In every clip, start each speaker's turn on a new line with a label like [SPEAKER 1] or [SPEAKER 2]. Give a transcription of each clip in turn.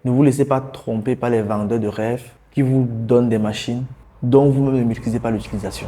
[SPEAKER 1] Ne vous laissez pas tromper par les vendeurs de rêves qui vous donnent des machines dont vous-même ne maîtrisez pas l'utilisation.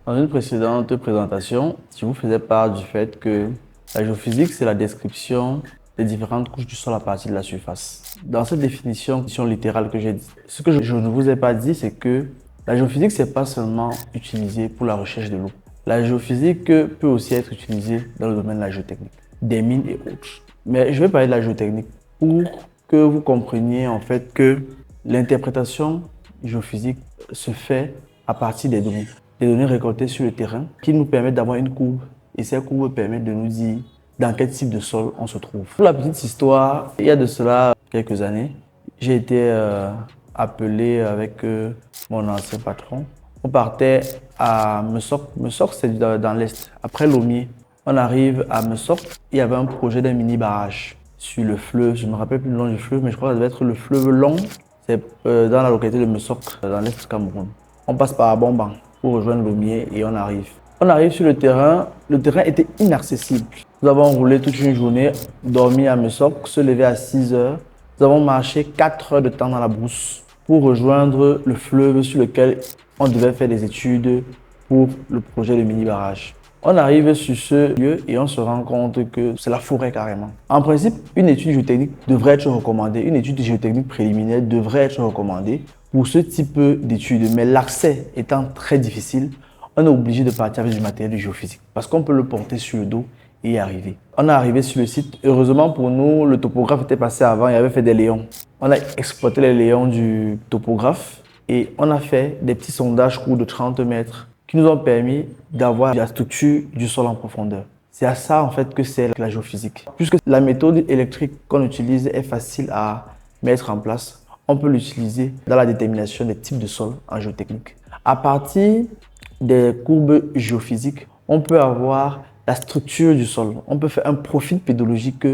[SPEAKER 1] Dans une précédente présentation, je vous faisais part du fait que la géophysique, c'est la description des différentes couches du sol à partir de la surface. Dans cette définition littérale que j'ai dit, ce que je ne vous ai pas dit, c'est que la géophysique, c'est pas seulement utilisé pour la recherche de l'eau. La géophysique peut aussi être utilisée dans le domaine de la géotechnique, des mines et autres. Mais je vais parler de la géotechnique pour que vous compreniez en fait que l'interprétation géophysique se fait à partir des données récoltées sur le terrain qui nous permettent d'avoir une courbe et ces courbes permettent de nous dire dans quel type de sol on se trouve. Pour la petite histoire, il y a de cela quelques années, j'ai été appelé avec mon ancien patron. On partait à Messok. Messok, c'est dans l'Est. Après Lomé, on arrive à Messok. Il y avait un projet d'un mini barrage sur le fleuve. Je ne me rappelle plus le nom du fleuve, mais je crois que ça devait être le fleuve Long. C'est dans la localité de Messok, dans l'Est du Cameroun. On passe par Abomban pour rejoindre Lomé et on arrive. On arrive sur le terrain était inaccessible. Nous avons roulé toute une journée, dormi à Messok, se lever à 6 heures. Nous avons marché 4 heures de temps dans la brousse pour rejoindre le fleuve sur lequel on devait faire des études pour le projet de mini-barrage. On arrive sur ce lieu et on se rend compte que c'est la forêt carrément. En principe, une étude géotechnique devrait être recommandée, une étude géotechnique préliminaire devrait être recommandée pour ce type d'études. Mais l'accès étant très difficile, on est obligé de partir avec du matériel géophysique parce qu'on peut le porter sur le dos et y arriver. On est arrivé sur le site. Heureusement pour nous, le topographe était passé avant, il avait fait des léons. On a exploité les léons du topographe et on a fait des petits sondages courts de 30 mètres qui nous ont permis d'avoir la structure du sol en profondeur. C'est à ça en fait que c'est la géophysique. Puisque la méthode électrique qu'on utilise est facile à mettre en place, on peut l'utiliser dans la détermination des types de sols en géotechnique. À partir des courbes géophysiques, on peut avoir la structure du sol. On peut faire un profil pédologique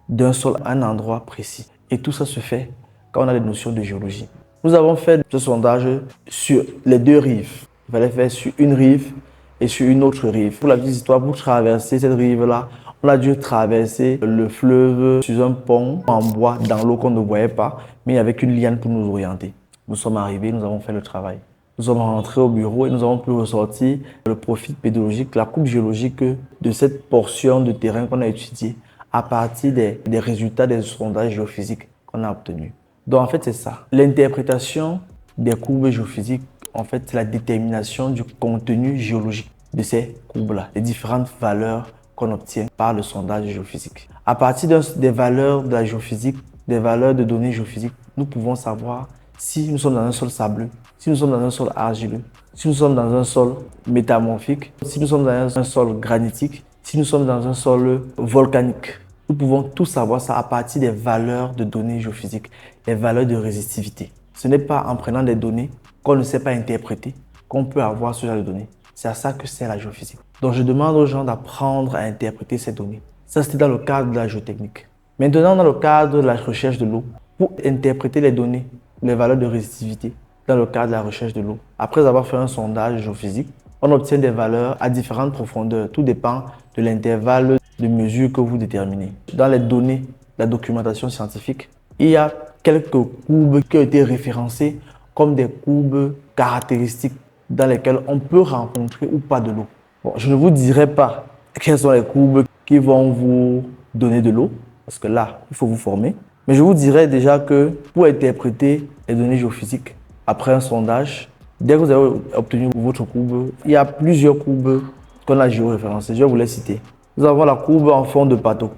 [SPEAKER 1] d'un sol à un endroit précis. Et tout ça se fait quand on a des notions de géologie. Nous avons fait ce sondage sur les deux rives. Il fallait faire sur une rive et sur une autre rive. Pour la petite histoire, pour traverser cette rive-là, on a dû traverser le fleuve sur un pont en bois dans l'eau qu'on ne voyait pas, mais avec une liane pour nous orienter. Nous sommes arrivés, nous avons fait le travail. Nous sommes rentrés au bureau et nous avons pu ressortir le profil pédologique, la coupe géologique de cette portion de terrain qu'on a étudiée à partir des résultats des sondages géophysiques qu'on a obtenus. Donc en fait, c'est ça. L'interprétation des courbes géophysiques, en fait, c'est la détermination du contenu géologique de ces courbes-là, les différentes valeurs qu'on obtient par le sondage géophysique. À partir des valeurs de la géophysique, des valeurs de données géophysiques, nous pouvons savoir si nous sommes dans un sol sableux, si nous sommes dans un sol argileux, si nous sommes dans un sol métamorphique, si nous sommes dans un sol granitique, si nous sommes dans un sol volcanique. Nous pouvons tout savoir ça à partir des valeurs de données géophysiques, les valeurs de résistivité. Ce n'est pas en prenant des données qu'on ne sait pas interpréter qu'on peut avoir ce genre de données. C'est à ça que sert la géophysique. Donc je demande aux gens d'apprendre à interpréter ces données. Ça, c'était dans le cadre de la géotechnique. Maintenant, dans le cadre de la recherche de l'eau, pour interpréter les données, les valeurs de résistivité dans le cadre de la recherche de l'eau. Après avoir fait un sondage géophysique, on obtient des valeurs à différentes profondeurs. Tout dépend de l'intervalle de mesure que vous déterminez. Dans les données de la documentation scientifique, il y a quelques courbes qui ont été référencées comme des courbes caractéristiques dans lesquelles on peut rencontrer ou pas de l'eau. Bon, je ne vous dirai pas quelles sont les courbes qui vont vous donner de l'eau, parce que là, il faut vous former. Mais je vous dirais déjà que pour interpréter les données géophysiques après un sondage, dès que vous avez obtenu votre courbe, il y a plusieurs courbes qu'on a géoréférencées. Je vais vous les citer. Nous avons la courbe en fond de bateau,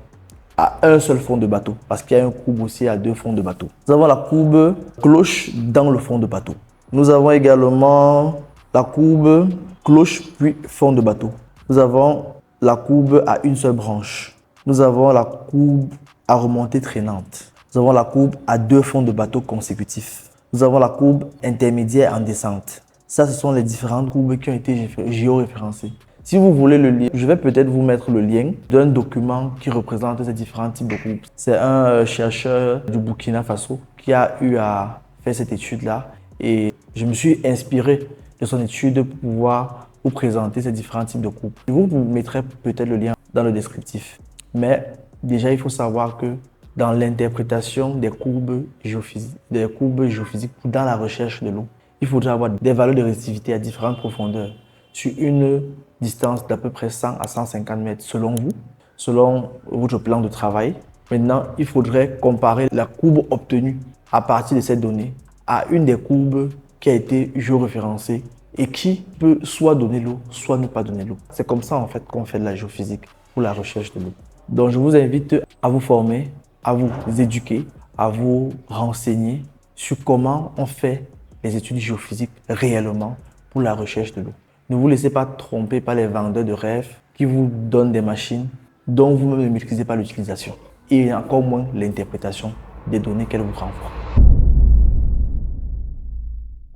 [SPEAKER 1] à un seul fond de bateau, parce qu'il y a une courbe aussi à deux fonds de bateau. Nous avons la courbe cloche dans le fond de bateau. Nous avons également la courbe cloche puis fond de bateau. Nous avons la courbe à une seule branche. Nous avons la courbe à remontée traînante. Nous avons la courbe à deux fonds de bateau consécutifs. Nous avons la courbe intermédiaire en descente. Ça, ce sont les différentes courbes qui ont été géoréférencées. Si vous voulez le lien, je vais peut-être vous mettre le lien d'un document qui représente ces différents types de courbes. C'est un chercheur du Burkina Faso qui a eu à faire cette étude-là et je me suis inspiré de son étude pour pouvoir vous présenter ces différents types de courbes. Je vous mettrai peut-être le lien dans le descriptif. Mais Déjà, il faut savoir que dans l'interprétation des courbes géophysiques dans la recherche de l'eau, il faudra avoir des valeurs de réactivité à différentes profondeurs sur une distance d'à peu près 100 à 150 mètres selon vous, selon votre plan de travail. Maintenant, il faudrait comparer la courbe obtenue à partir de ces données à une des courbes qui a été géoréférencée et qui peut soit donner l'eau, soit ne pas donner l'eau. C'est comme ça en fait qu'on fait de la géophysique pour la recherche de l'eau. Donc je vous invite à vous former, à vous éduquer, à vous renseigner sur comment on fait les études géophysiques réellement pour la recherche de l'eau. Ne vous laissez pas tromper par les vendeurs de rêves qui vous donnent des machines dont vous-même ne maîtrisez pas l'utilisation et encore moins l'interprétation des données qu'elles vous renvoient.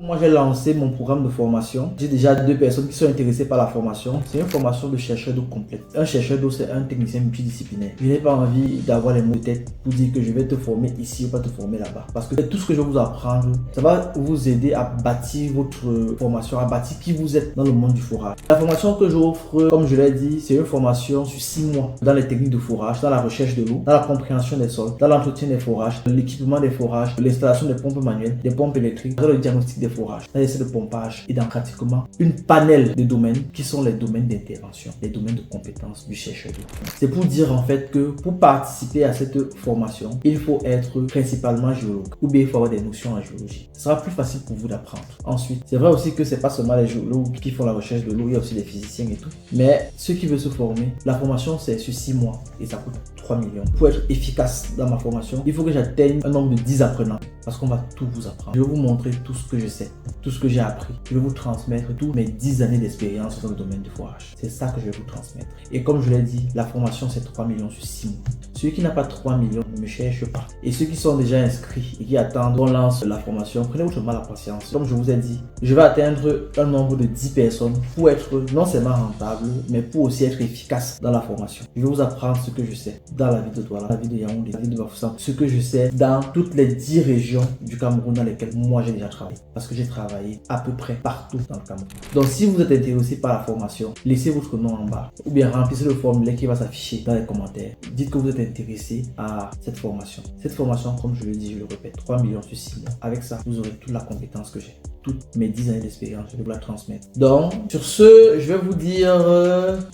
[SPEAKER 1] Moi, j'ai lancé mon programme de formation. J'ai déjà 2 personnes qui sont intéressées par la formation. C'est une formation de chercheur d'eau complète. Un chercheur d'eau, c'est un technicien multidisciplinaire. Je n'ai pas envie d'avoir les mots de tête pour dire que je vais te former ici ou pas te former là-bas. Parce que tout ce que je vais vous apprendre, ça va vous aider à bâtir votre formation, à bâtir qui vous êtes dans le monde du forage. La formation que j'offre, comme je l'ai dit, c'est une formation sur 6 mois dans les techniques de forage, dans la recherche de l'eau, dans la compréhension des sols, dans l'entretien des forages, l'équipement des forages, l'installation des pompes manuelles, des pompes électriques, dans le diagnostic des forages, dans l'essai de pompage et dans pratiquement une panel de domaines qui sont les domaines d'intervention, les domaines de compétences du chercheur d'eau. C'est pour dire en fait que pour participer à cette formation, il faut être principalement géologue ou bien il faut avoir des notions en géologie. Ce sera plus facile pour vous d'apprendre. Ensuite, c'est vrai aussi que c'est pas seulement les géologues qui font la recherche de l'eau, il y a aussi des physiciens et tout. Mais ceux qui veulent se former, la formation c'est sur 6 mois et ça coûte 3 millions. Pour être efficace dans ma formation, il faut que j'atteigne un nombre de 10 apprenants parce qu'on va tout vous apprendre. Je vais vous montrer tout ce que je sais, tout ce que j'ai appris. Je vais vous transmettre tous mes 10 années d'expérience dans le domaine du forage. C'est ça que je vais vous transmettre. Et comme je l'ai dit, la formation c'est 3 millions sur 6 mois. Ceux qui n'ont pas 3 millions ne me cherchent pas. Et ceux qui sont déjà inscrits et qui attendent qu'on lance la formation, prenez votre mal à patience. Comme je vous ai dit, je vais atteindre un nombre de 10 personnes pour être non seulement rentable, mais pour aussi être efficace dans la formation. Je vais vous apprendre ce que je sais dans la ville de Douala, la ville de Yaoundé, la ville de Bafoussam, ce que je sais dans toutes les 10 régions du Cameroun dans lesquelles moi j'ai déjà travaillé. Parce que j'ai travaillé à peu près partout dans le Cameroun. Donc si vous êtes intéressé par la formation, laissez votre nom en bas ou bien remplissez le formulaire qui va s'afficher dans les commentaires. Dites que vous êtes intéressé à cette formation. Cette formation, comme je le dis, je le répète, 3 millions sur 6 mois. Avec ça, vous aurez toute la compétence que j'ai. Toutes mes 10 années d'expérience, je vais vous la transmettre. Donc, sur ce, je vais vous dire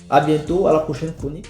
[SPEAKER 1] à bientôt, à la prochaine chronique.